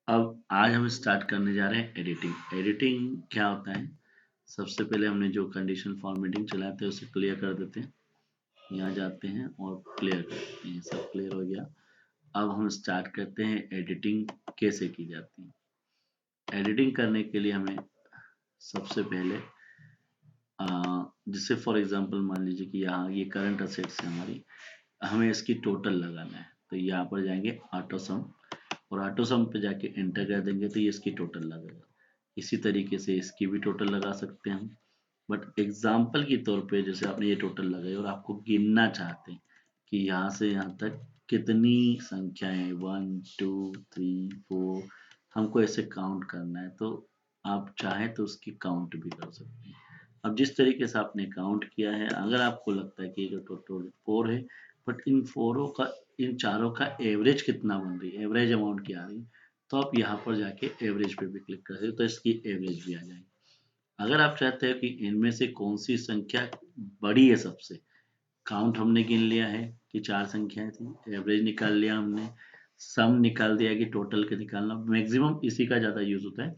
अब आज हम स्टार्ट करने जा रहे हैं एडिटिंग। एडिटिंग क्या होता है? सबसे पहले हमने जो कंडीशन फॉर्मेटिंग चलाते हैं उसे क्लियर कर देते हैं। यहाँ जाते हैं और क्लियर कर देते हैं। सब क्लियर हो गया। अब हम स्टार्ट करते हैं एडिटिंग कैसे की जाती है। एडिटिंग करने के लिए हमें सबसे पहले जैसे फॉर एग्जांपल मान लीजिए कि यहाँ ये करंट असेट्स है हमारी, हमें इसकी टोटल लगाना है। तो यहाँ पर जाएंगे ऑटो सम और ऑटो सम पे जाके एंटर कर देंगे तो ये इसकी टोटल लगेगा। इसी तरीके से इसकी भी टोटल लगा सकते हैं हम। बट एग्जाम्पल के तौर पे जैसे आपने ये टोटल लगाई और आपको गिनना चाहते हैं कि यहाँ से यहाँ तक कितनी संख्याएं 1 2 3 4 हमको ऐसे काउंट करना है, तो आप चाहें तो उसकी काउंट भी कर सकते हैं। अब जिस तरीके से आपने काउंट किया है, अगर आपको लगता है कि ये टोटल 4 है, बट इन चारों का एवरेज कितना बन रही है, एवरेज अमाउंट क्या आ रही है, तो आप यहाँ पर जाके एवरेज पे भी क्लिक कर दे तो इसकी एवरेज भी आ जाएगी। अगर आप चाहते हो कि इनमें से कौन सी संख्या बड़ी है सबसे, काउंट हमने गिन लिया है कि 4 संख्याएं थी, एवरेज निकाल लिया हमने, सम निकाल दिया कि टोटल के निकालना, मैक्सिमम इसी का ज़्यादा यूज होता है।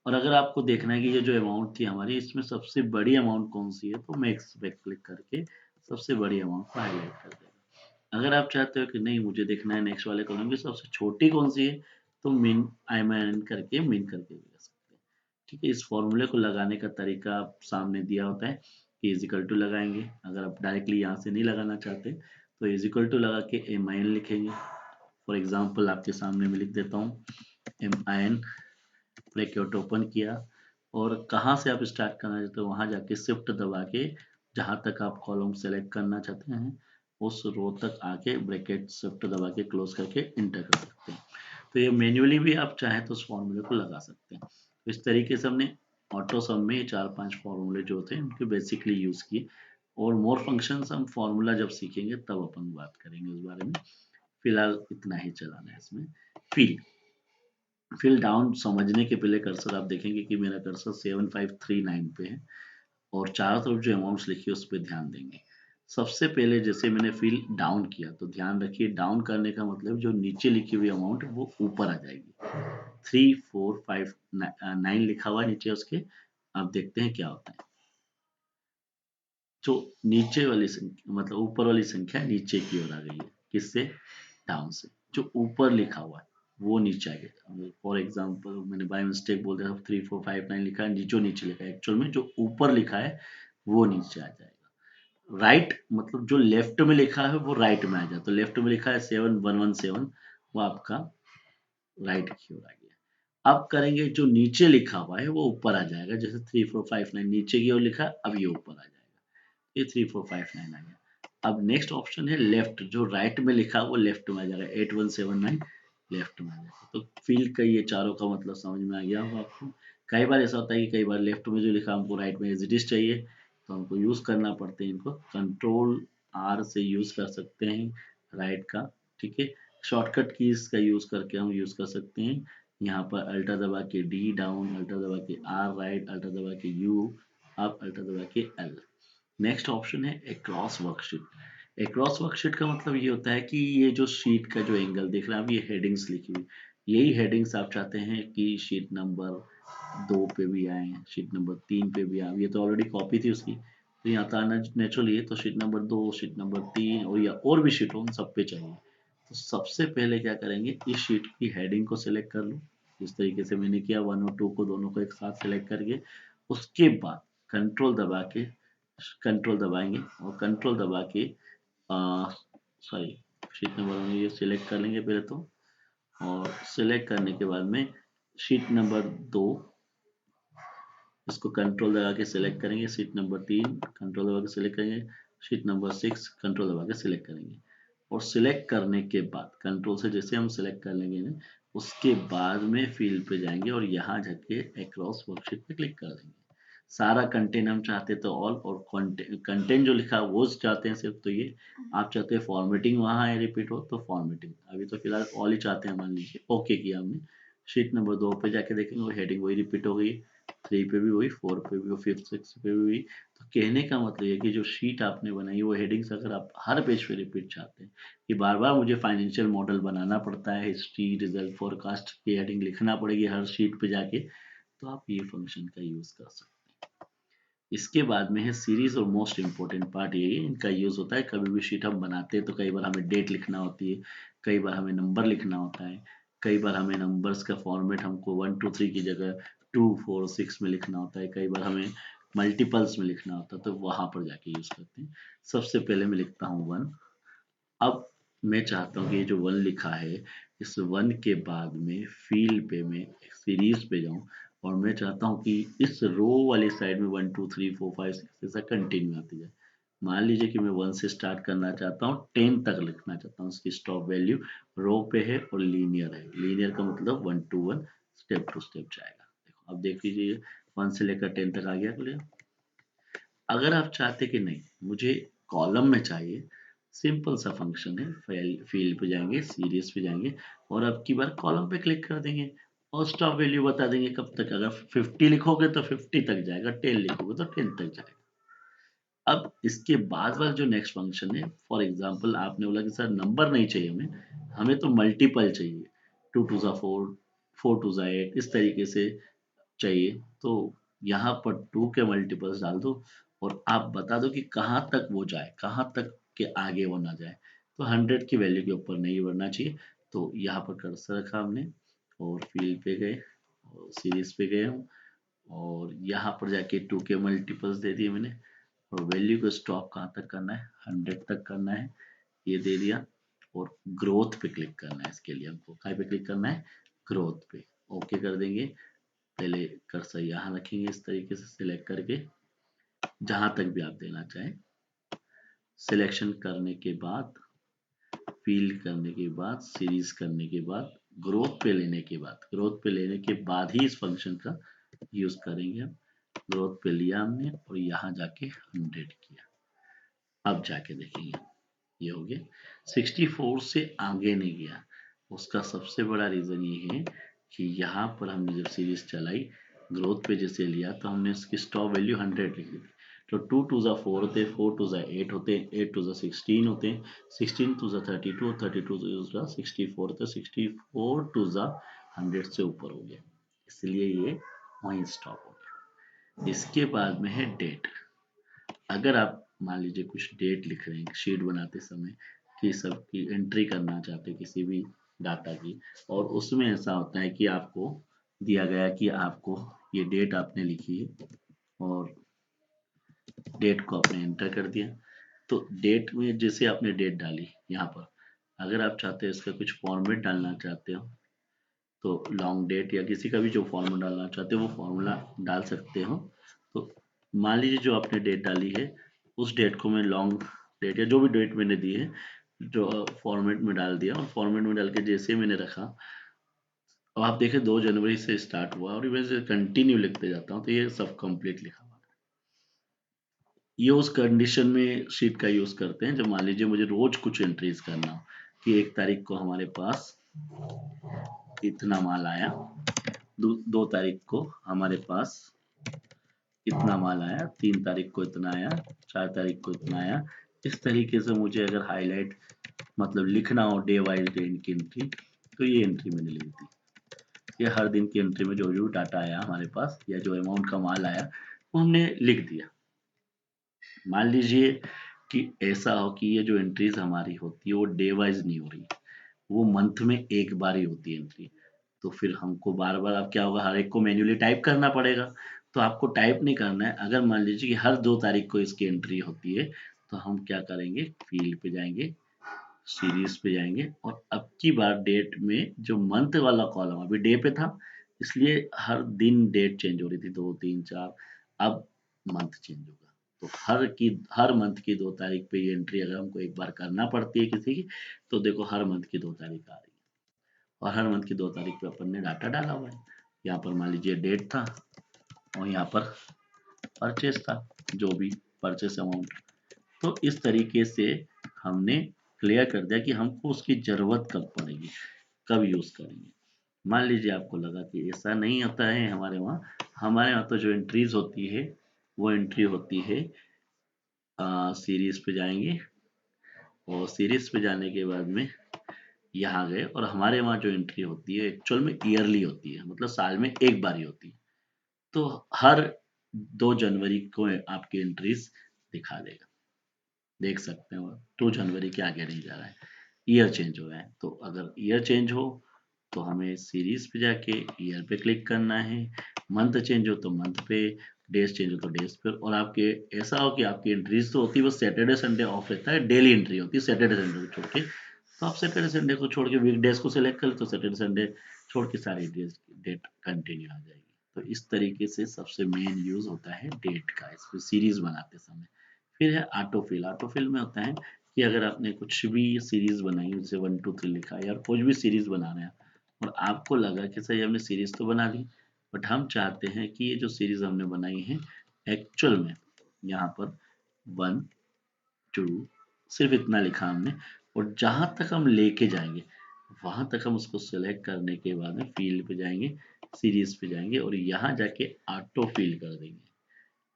और अगर आपको देखना है कि ये जो अमाउंट थी हमारी, इसमें सबसे बड़ी अमाउंट कौन सी है, तो मैक्स पे क्लिक करके सबसे बड़ी अमाउंट को हाईलाइट कर देगा। अगर आप चाहते हो कि नहीं मुझे देखना है नेक्स्ट वाले कॉलम की सबसे छोटी कौन सी है, तो मिन IMIN करके मिन करके भी कर सकते हैं। ठीक है, इस फॉर्मूले को लगाने का तरीका आप सामने दिया होता है कि इजिकल टू लगाएंगे। अगर आप डायरेक्टली यहाँ से नहीं लगाना चाहते तो इजिकल टू लगा के MIN लिखेंगे। फॉर एग्जाम्पल आपके सामने मैं लिख देता हूँ MIN, ब्रैकेट ओपन किया और कहाँ से आप स्टार्ट करना चाहते हो वहाँ जाके शिफ्ट दबा के जहाँ तक आप कॉलम सेलेक्ट करना चाहते हैं उस रो तक आके ब्रैकेट शिफ्ट दबा के क्लोज करके इंटर कर सकते हैं। तो ये मैन्युअली भी आप चाहें तो उस फॉर्मूले को लगा सकते हैं। तो इस तरीके से हमने ऑटो सम में 4-5 फॉर्मूले जो होते हैं उनके बेसिकली यूज किए। और मोर फंक्शंस हम फॉर्मूला जब सीखेंगे तब अपन बात करेंगे उस बारे में। फिलहाल इतना ही चलाना है इसमें। फिल फिल डाउन समझने के पहले कर्सर आप देखेंगे कि मेरा कर्सर 7539 पे है और चारों तरफ जो अमाउंट्स लिखी है उस पर ध्यान देंगे। सबसे पहले जैसे मैंने फिल डाउन किया तो ध्यान रखिए डाउन करने का मतलब जो नीचे लिखी हुई अमाउंट है वो ऊपर आ जाएगी। 3459 लिखा हुआ है नीचे उसके। अब देखते हैं क्या होता है। जो नीचे वाली संख्या मतलब ऊपर वाली संख्या नीचे की ओर आ गई है, किससे? डाउन से। जो ऊपर लिखा हुआ है वो नीचे आ गया। फॉर एग्जाम्पल मैंने बाय मिस्टेक बोल दिया 3459 लिखा है, जो नीचे लिखा है एक्चुअल में जो ऊपर लिखा है वो नीचे आ जाएगा। राइट मतलब जो लेफ्ट में लिखा है वो राइट में आ जाए। तो लेफ्ट में लिखा है 7117, वो आपका राइट की ओर आ गया। अब करेंगे जो नीचे लिखा हुआ है वो ऊपर आ जाएगा। जैसे 3459 नीचे की ओर लिखा है, अब ये ऊपर आ जाएगा। ये 3459 आ गया। अब नेक्स्ट ऑप्शन है लेफ्ट, जो राइट में लिखा है वो लेफ्ट में आ जाएगा। 8179 लेफ्ट में आ जाएगा। तो फील का ये चारों का मतलब समझ में आ गया होगा आपको। कई बार ऐसा होता है कि कई बार लेफ्ट में जो लिखा हमको राइट में एज इट इज चाहिए, तो हमको यूज करना पड़ते हैं इनको। कंट्रोल R से यूज कर सकते हैं राइट का। ठीक है, शॉर्टकट कीज का यूज करके हम यूज कर सकते हैं। यहाँ पर अल्टर दबा के D डाउन, अल्टर दबा के R राइट, अल्टर दबा के U अप, अल्टर दबा के L। नेक्स्ट ऑप्शन है अक्रॉस वर्कशीट। अक्रॉस वर्कशीट का मतलब ये होता है कि ये जो शीट का जो एंगल देख रहे हैं आप, ये हेडिंग्स लिखी हुई, यही हेडिंग्स आप चाहते हैं कि शीट नंबर 2 पे भी आए, शीट नंबर 3 पे भी आए। ये तो ऑलरेडी कॉपी थी उसकी, तो यहाँ तो आना नेचुरली है। तो शीट नंबर 2, शीट नंबर 3 और या और भी शीट हो, उन सब पे चाहिए। तो सबसे पहले क्या करेंगे, इस शीट की हेडिंग को सिलेक्ट कर लो जिस तरीके से मैंने किया 1 और 2 को दोनों को एक साथ सिलेक्ट करके। उसके बाद कंट्रोल दबा के कंट्रोल दबाएंगे और कंट्रोल दबा के सॉरी शीट नंबर में ये सिलेक्ट कर लेंगे पहले तो। और सिलेक्ट करने के बाद में शीट नंबर 2 इसको कंट्रोल दबा के सिलेक्ट करेंगे, शीट नंबर 3 कंट्रोल दबा के सिलेक्ट करेंगे, शीट नंबर 6 कंट्रोल दबा के सिलेक्ट करेंगे। और सिलेक्ट करने के बाद कंट्रोल से जैसे हम सिलेक्ट कर लेंगे ना, उसके बाद में फील्ड पे जाएंगे और यहाँ जाके अक्रॉस वर्कशीट पे क्लिक कर देंगे। सारा कंटेंट हम चाहते तो ऑल, और कंटेंट जो लिखा है वो चाहते हैं सिर्फ, तो ये आप चाहते हैं फॉर्मेटिंग वहाँ है रिपीट हो तो फॉर्मेटिंग। अभी तो फिलहाल ऑल ही चाहते हैं मान लीजिए। ओके किया हमने। शीट नंबर 2 पे जाके देखेंगे वो हेडिंग वही रिपीट हो गई। 3 पे भी वही, 4 पे भी, 5 6 पे भी वही। तो कहने का मतलब ये कि जो शीट आपने बनाई वो हेडिंग्स अगर आप हर पेज पे रिपीट चाहते हैं कि बार बार मुझे फाइनेंशियल मॉडल बनाना पड़ता है, हिस्ट्री, रिजल्ट, फोरकास्ट की हेडिंग लिखना पड़ेगी हर शीट पे जाके, तो आप ये फंक्शन का यूज कर सकते हैं। इसके बाद में है सीरीज, और मोस्ट इंपॉर्टेंट पार्ट ये है, इनका यूज होता है कभी भी शीट हम बनाते हैं तो कई बार हमें डेट लिखना होती है, कई बार हमें नंबर लिखना होता है, कई बार हमें नंबर्स का फॉर्मेट हमको 1 2 3 की जगह 2 4 6 में लिखना होता है, कई बार हमें मल्टीपल्स में लिखना होता है, तो वहां पर जाके यूज करते हैं। सबसे पहले मैं लिखता हूँ 1। अब मैं चाहता हूँ कि ये जो 1 लिखा है, इस 1 के बाद में फील्ड पे मैं सीरीज पे जाऊँ, और मैं चाहता हूँ कि इस रो वाली साइड में 1 2 3 4 5 6 ऐसा कंटिन्यू आती जाए। मान लीजिए कि मैं 1 से स्टार्ट करना चाहता हूँ, 10 तक लिखना चाहता हूँ, उसकी स्टॉप वैल्यू रो पे है और लीनियर है। लीनियर का मतलब 1 to 1 स्टेप टू स्टेप जाएगा। देखो अब देख लीजिए 1 से लेकर 10 तक आ गया क्लियर। अगर आप चाहते कि नहीं मुझे कॉलम में चाहिए, सिंपल सा फंक्शन है, फील्ड पे जाएंगे, सीरीज पे जाएंगे, और अब की बार कॉलम पे क्लिक कर देंगे और स्टॉप वैल्यू बता देंगे कब तक। अगर 50 लिखोगे तो 50 तक जाएगा, 10 लिखोगे तो 10 तक जाएगा। अब इसके बाद वाला जो नेक्स्ट फंक्शन है, फॉर एग्जांपल आपने बोला कि सर नंबर नहीं चाहिए हमें, हमें तो मल्टीपल चाहिए, 2 टू ज़ा 4, 4 टू ज़ा 8, इस तरीके से चाहिए। तो यहाँ पर 2 के मल्टीपल्स डाल दो और आप बता दो कि कहाँ तक वो जाए, कहाँ तक के आगे वो ना जाए। तो 100 की वैल्यू के ऊपर नहीं बढ़ना चाहिए। तो यहाँ पर कर्सर रखा हमने और फील्ड पे गए और सीरीज पे गए हम, और यहाँ पर जाके 2 के मल्टीपल्स दे दिए मैंने, और वैल्यू को स्टॉप कहाँ तक करना है, 100 तक करना है, ये दे दिया। और ग्रोथ पे क्लिक करना है, इसके लिए हमको कहाँ पे क्लिक करना है, ग्रोथ पे। ओके कर देंगे। पहले कर्सर यहाँ रखेंगे इस तरीके से सिलेक्ट करके, जहां तक भी आप देना चाहें। सिलेक्शन करने के बाद, फील्ड करने के बाद, सीरीज करने के बाद, ग्रोथ पे लेने के बाद, ग्रोथ पे लेने के बाद ही इस फंक्शन का यूज करेंगे हम। ग्रोथ पे लिया हमने और यहाँ जाके 100 किया। अब जाके देखेंगे ये हो गया। 64 से आगे नहीं गया, उसका सबसे बड़ा रीजन ये है कि यहाँ पर हमने जब सीरीज चलाई, ग्रोथ पे जैसे लिया तो हमने इसकी स्टॉप वैल्यू 100 लिख दी थी। तो 2 टू ज़ा 4 होते, 4 टू ज़ा 8 होते, 8 टू ज़ा 16 होते, 16 टू ज़ा 32, 32 टू ज़ा 64 होते, 64 टू ज़ा 100 से ऊपर हो गया, इसलिए ये वहीं स्टॉप हो गया। इसके बाद में है डेट। अगर आप मान लीजिए कुछ डेट लिख रहे हैं शीट बनाते समय, कि सबकी एंट्री करना चाहते हैं किसी भी डाटा की, और उसमें ऐसा होता है कि आपको दिया गया कि आपको ये डेट आपने लिखी है और डेट को आपने एंटर कर दिया, तो डेट में जैसे आपने डेट डाली यहाँ पर, अगर आप चाहते हैं इसका कुछ फॉर्मेट डालना चाहते हो तो लॉन्ग डेट या किसी का भी जो फॉर्मूला डालना चाहते हो वो फॉर्मूला डाल सकते हो। तो मान लीजिए जो आपने डेट डाली है उस डेट को मैं लॉन्ग डेट या जो भी डेट मैंने दी है जो फॉर्मेट में डाल दिया, और फॉर्मेट में डाल के जैसे मैंने रखा, अब आप देखें 2 जनवरी से स्टार्ट हुआ और मैं से कंटिन्यू लिखते जाता हूँ तो ये सब कंप्लीट लिखा हुआ है। ये उस कंडीशन में शीट का यूज करते हैं जब मान लीजिए मुझे रोज कुछ एंट्रीज करना हो कि 1 तारीख को हमारे पास इतना माल आया, 2 तारीख को हमारे पास इतना माल आया, 3 तारीख को इतना आया, 4 तारीख को इतना आया। इस तरीके से मुझे अगर हाईलाइट मतलब लिखना हो डे वाइज डे की एंट्री, तो ये एंट्री मैंने लिख दी। ये हर दिन की एंट्री में जो जो डाटा आया हमारे पास या जो अमाउंट का माल आया वो हमने लिख दिया। मान लीजिए कि ऐसा हो कि ये जो एंट्रीज हमारी होती है वो डे वाइज नहीं हो रही, वो मंथ में एक बार ही होती है एंट्री, तो फिर हमको बार बार अब क्या होगा, हर एक को मैन्युअली टाइप करना पड़ेगा। तो आपको टाइप नहीं करना है। अगर मान लीजिए कि हर 2 तारीख को इसकी एंट्री होती है तो हम क्या करेंगे, फील्ड पे जाएंगे, सीरीज पे जाएंगे, और अब की बार डेट में जो मंथ वाला कॉलम अभी डे पे था इसलिए हर दिन डेट चेंज हो रही थी, 2 3 4, अब मंथ चेंज होगा। तो हर मंथ की 2 तारीख पे ये एंट्री अगर हमको एक बार करना पड़ती है किसी की, तो देखो हर मंथ की 2 तारीख आ रही है और हर मंथ की 2 तारीख पे अपन ने डाटा डाला हुआ है। यहाँ पर मान लीजिए डेट था और यहाँ पर परचेस था, जो भी परचेस अमाउंट। तो इस तरीके से हमने क्लियर कर दिया कि हमको उसकी जरूरत कब पड़ेगी, कब यूज करेंगे। मान लीजिए आपको लगा कि ऐसा नहीं होता है हमारे वहाँ तो जो एंट्रीज होती है वो एंट्री होती है सीरीज पे जाएंगे और सीरीज पे जाने के बाद में यहाँ गए और हमारे वहाँ जो एंट्री होती है एक्चुअल में ईयरली होती है, मतलब साल में एक बार ही होती है। तो हर 2 जनवरी को आपकी एंट्रीज दिखा देगा, देख सकते हो 2 जनवरी के आगे नहीं जा रहा है, ईयर चेंज हो रहा है। तो अगर ईयर चेंज हो तो हमें सीरीज पे जाके ईयर पे क्लिक करना है, मंथ चेंज हो तो मंथ पे, डेज चेंज हो तो डेज पे। और आपके ऐसा हो कि आपकी एंट्रीज तो होती है बस सैटरडे संडे ऑफ रहता है, डेली एंट्री होती है सैटरडे संडे को छोड़ के। तो आप सैटरडे संडे को छोड़ के वीकडेज को सिलेक्ट कर ले तो सैटरडे संडे छोड़ के सारी डेट कंटिन्यू आ जाएगी। तो इस तरीके से सबसे मेन यूज होता है डेट का इसमें सीरीज बनाते समय। फिर है ऑटोफिल। ऑटोफिल में होता है कि अगर आपने कुछ भी सीरीज बनाई जैसे 1 2 3 लिखा है या कुछ भी सीरीज बना रहे हैं और आपको लगा कि सही हमने सीरीज तो बना ली, बट हम चाहते हैं कि ये जो सीरीज हमने बनाई है एक्चुअल में यहाँ पर 1 2 सिर्फ इतना लिखा हमने, और जहां तक हम लेके जाएंगे वहां तक हम उसको सेलेक्ट करने के बाद में फील्ड पे जाएंगे, सीरीज पे जाएंगे और यहाँ जाके ऑटो फिल कर देंगे।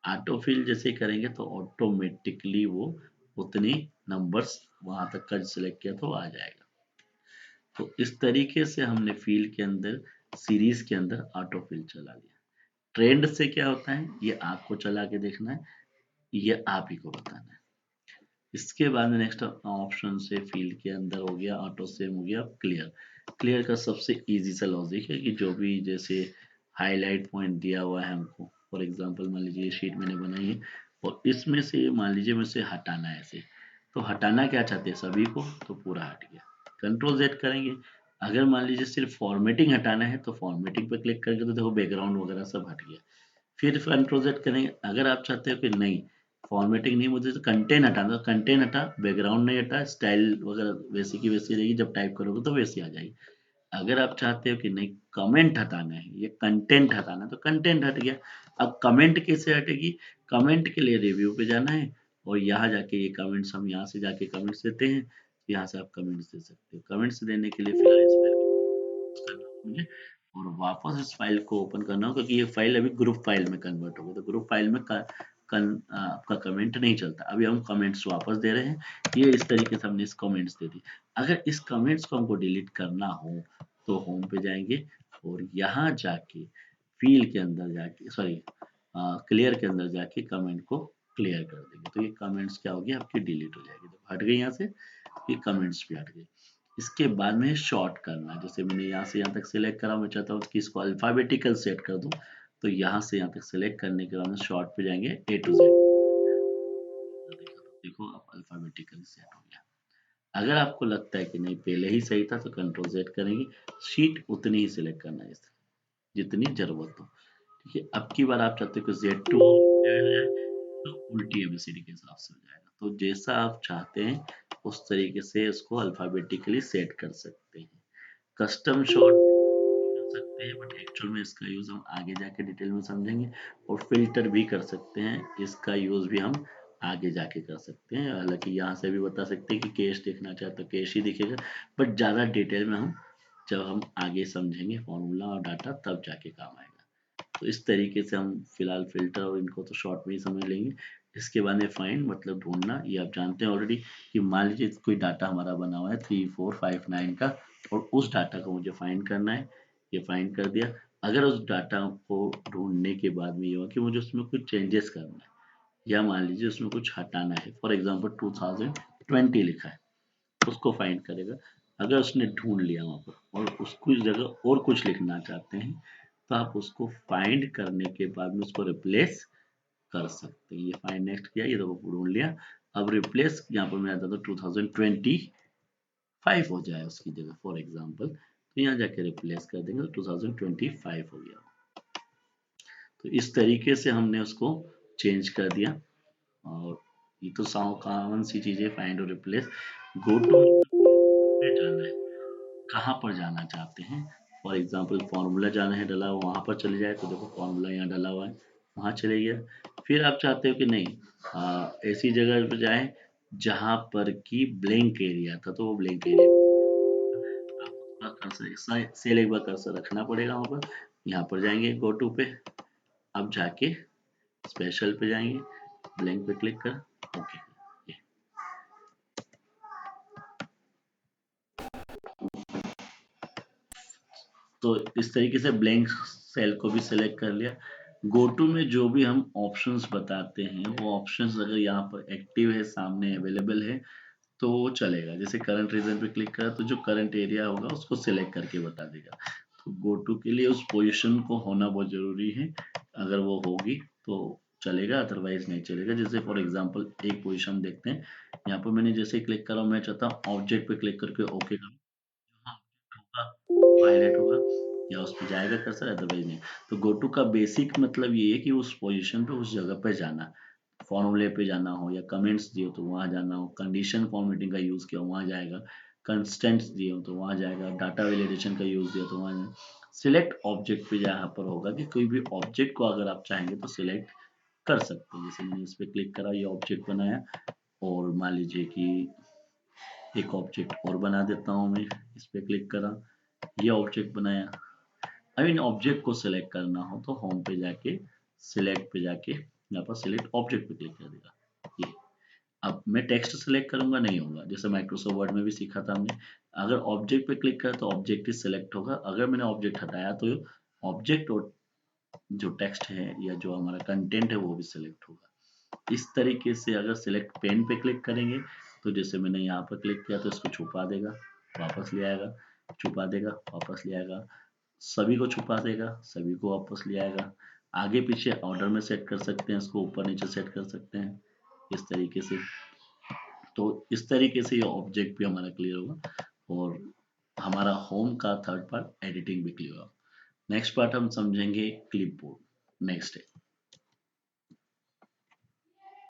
ऑटो फिल जैसे करेंगे तो ऑटोमेटिकली वो उतनी नंबर्स वहां तक का सिलेक्ट किया तो आ जाएगा। तो इस तरीके से हमने फील्ड के अंदर सीरीज के अंदर ऑटो फिल चला लिया। ट्रेंड से क्या होता है ये आपको चला के देखना है, ये आप ही को बताना है। इसके बाद में नेक्स्ट ऑप्शन से फील्ड के अंदर हो गया ऑटो सेम, हो गया क्लियर। क्लियर का सबसे इजी सा लॉजिक है कि जो भी जैसे हाईलाइट पॉइंट दिया हुआ है हमको, फॉर एग्जांपल मान लीजिए ये शीट मैंने बनाई है और इसमें से मान लीजिए मुझे हटाना है ऐसे, तो हटाना क्या चाहते हैं सभी को, तो पूरा हट गया। कंट्रोल जेड करेंगे। अगर मान लीजिए सिर्फ फॉर्मेटिंग हटाना है तो फॉर्मेटिंग पे क्लिक करके तो देखो बैकग्राउंड वगैरह सब हट गया। फिर कंट्रोल जेड करेंगे। अगर आप चाहते हो कि नहीं फॉर्मेटिंग नहीं, मुझे तो कंटेंट हटाना, कंटेंट हटा, बैकग्राउंड नहीं हटा, स्टाइल वगैरह वैसी की वैसी रहेगी, जब टाइप करोगे तो वैसी आ जाएगी। अगर आप चाहते हो कि नहीं कमेंट हटाना है, ये कंटेंट हटाना है, तो कंटेंट हट गया। अब कमेंट कैसे हटेगी, कमेंट के लिए रिव्यू पे जाना है और यहाँ जाके ये कमेंट्स हम यहाँ से जाके कमेंट्स देते हैं, यहाँ से आप कमेंट्स दे सकते हो। कमेंट्स देने के लिए फिलहाल इस फाइल को करना होगा मुझे और वापस इस फाइल को ओपन करना होगा क्योंकि ये फाइल अभी ग्रुप फाइल में कन्वर्ट हो गई, तो ग्रुप फाइल में आपका कमेंट नहीं चलता। अभी हम कमेंट्स वापस दे रहे हैं, ये इस तरीके से हमने इस कमेंट्स दे दी। अगर इस कमेंट्स को हमको डिलीट करना हो तो होम पे जाएंगे और यहाँ जाके फील के अंदर जाके सॉरी क्लियर के अंदर जाके कमेंट को क्लियर कर देंगे, तो ये कमेंट्स क्या होगी आपकी डिलीट हो जाएगी। तो हट गई यहाँ से, ये कमेंट्स भी हट गए। इसके बाद में शॉर्ट करना है, जैसे मैंने यहाँ से यहाँ तक सिलेक्ट करा, मैं चाहता हूँ कि इसको अल्फाबेटिकल सेट कर दूँ, तो यहाँ से यहाँ तक सिलेक्ट करने के बाद में शॉर्ट पे जाएंगे A to Z। देखो अब अल्फाबेटिकल सेट हो गया। अगर आपको लगता है कि नहीं पहले ही सही था तो कंट्रोल जेड करेंगे, शीट उतनी ही सिलेक्ट करना है जितनी जरूरत हो। ठीक है, अब की बार आप चाहते हो कि Z2 तो उल्टी एबीसीडी के हिसाब से हो जाएगा। तो जैसा आप चाहते हैं उस तरीके से इसको अल्फाबेटिकली सेट कर सकते हैं। कस्टम शॉट कर सकते हैं बट एक्चुअल में इसका यूज हम आगे जाके डिटेल में समझेंगे। और फिल्टर भी कर सकते हैं, इसका यूज भी हम आगे जाके कर सकते हैं। हालांकि यहाँ से भी बता सकते हैं कि कैश देखना चाहे तो कैश ही दिखेगा, बट ज़्यादा डिटेल में हम जब हम आगे समझेंगे फॉर्मूला और डाटा तब जाके काम आएगा। तो इस तरीके से हम फिलहाल फिल्टर और इनको तो शॉर्ट में ही समझ लेंगे। इसके बाद में फाइंड मतलब ढूंढना, ये आप जानते हैं ऑलरेडी कि मान लीजिए कोई डाटा हमारा बना हुआ है 3459 का और उस डाटा को मुझे फाइंड करना है, ये फाइंड कर दिया। अगर उस डाटा को ढूंढने के बाद में ये हुआ कि मुझे उसमें कुछ चेंजेस करना है या मान लीजिए उसमें कुछ हटाना है, फॉर एग्जाम्पल 2020 लिखा है, उसको फाइंड करेगा। अगर उसने ढूंढ लिया वहां पर और उसको इस जगह और कुछ लिखना चाहते हैं तो आप उसको फाइंड करने के बाद में उसको रिप्लेस कर सकते हैं। ये फाइंड नेक्स्ट किया, ये देखो ढूंढ लिया। अब रिप्लेस यहाँ पर मैं आता था 2025 हो जाए उसकी जगह फॉर एग्जाम्पल, तो यहाँ जाके रिप्लेस कर देंगे तो 2025 हो गया। तो इस तरीके से हमने उसको चेंज कर दिया। और ये तो कॉमन सी चीजें फाइंड और रिप्लेस। गो टू पे जाना है, कहाँ पर जाना चाहते हैं, फॉर एग्जाम्पल फॉर्मूला जाना है डला हुआ वहाँ पर चले जाए तो देखो फॉर्मूला यहाँ डला हुआ है वहाँ चले गया। फिर आप चाहते हो कि नहीं ऐसी जगह पर जाए जहाँ पर कि ब्लैंक एरिया था तो वो ब्लैंक एरिया आपको थोड़ा बार कर्सर सेल एक बार कर्सर रखना पड़ेगा वहाँ पर। यहाँ पर जाएंगे गो टू पे, अब जाके स्पेशल पे जाएंगे, ब्लैंक पे क्लिक कर ओके। तो इस तरीके से ब्लैंक सेल को भी सिलेक्ट कर लिया। गो टू में जो भी हम ऑप्शंस बताते हैं वो ऑप्शंस अगर यहाँ पर एक्टिव है, सामने अवेलेबल है तो वो चलेगा। जैसे करंट रीजन पे क्लिक करा तो जो करंट एरिया होगा उसको सिलेक्ट करके बता देगा। तो गो टू के लिए उस पोजीशन को होना बहुत जरूरी है, अगर वो होगी तो चलेगा, अदरवाइज नहीं चलेगा। जैसे फॉर एग्जांपल एक पोजीशन देखते हैं, यहाँ पर मैंने जैसे क्लिक करा, मैं चाहता हूँ ऑब्जेक्ट पे क्लिक करके ओके करूँ, होगा हाईलाइट होगा या उस पर जाएगा कर्सर, अदरवाइज नहीं। तो गो टू का बेसिक मतलब ये है कि उस पोजीशन पे, उस जगह पे जाना, फॉर्मूले पे जाना हो या कमेंट्स दिए तो वहां जाना हो, कंडीशन फॉर्मेटिंग का यूज किया वहां जाएगा, कंस्टेंट्स दिए हो तो वहां जाएगा, डाटा वैलिडेशन का यूज दिया तो वहां जाएगा। सिलेक्ट ऑब्जेक्ट पे जहाँ पर होगा कि कोई भी ऑब्जेक्ट को अगर आप चाहेंगे तो सिलेक्ट कर सकते हैं। जैसे मैंने इस पर क्लिक करा, ये ऑब्जेक्ट बनाया, और मान लीजिए कि एक ऑब्जेक्ट और बना देता हूँ मैं, इस पे क्लिक करा, ये ऑब्जेक्ट बनाया। अब इन ऑब्जेक्ट को सिलेक्ट करना हो तो होम पे जाके सिलेक्ट पे जाके यहाँ पर सिलेक्ट ऑब्जेक्ट पे क्लिक कर देगा ये। अब मैं टेक्स्ट सिलेक्ट करूंगा नहीं होगा, जैसे माइक्रोसॉफ्ट वर्ड में भी सीखा था हमने, अगर ऑब्जेक्ट पे क्लिक करा तो ऑब्जेक्ट ही सिलेक्ट होगा, अगर मैंने ऑब्जेक्ट हटाया तो ऑब्जेक्ट और जो टेक्स्ट है या जो हमारा कंटेंट है वो भी सिलेक्ट होगा। इस तरीके से अगर सिलेक्ट पेन पे क्लिक करेंगे तो जैसे मैंने यहाँ पर क्लिक किया तो इसको छुपा देगा, वापस ले आएगा, छुपा देगा, वापस ले आएगा, सभी को छुपा देगा, सभी को वापस ले आएगा। आगे पीछे ऑर्डर में सेट कर सकते हैं, इसको ऊपर नीचे सेट कर सकते हैं इस तरीके से। तो इस तरीके से ये ऑब्जेक्ट भी हमारा क्लियर होगा और हमारा होम का थर्ड पार्ट एडिटिंग भी क्लियर होगा। नेक्स्ट पार्ट हम समझेंगे क्लिपबोर्ड। नेक्स्ट है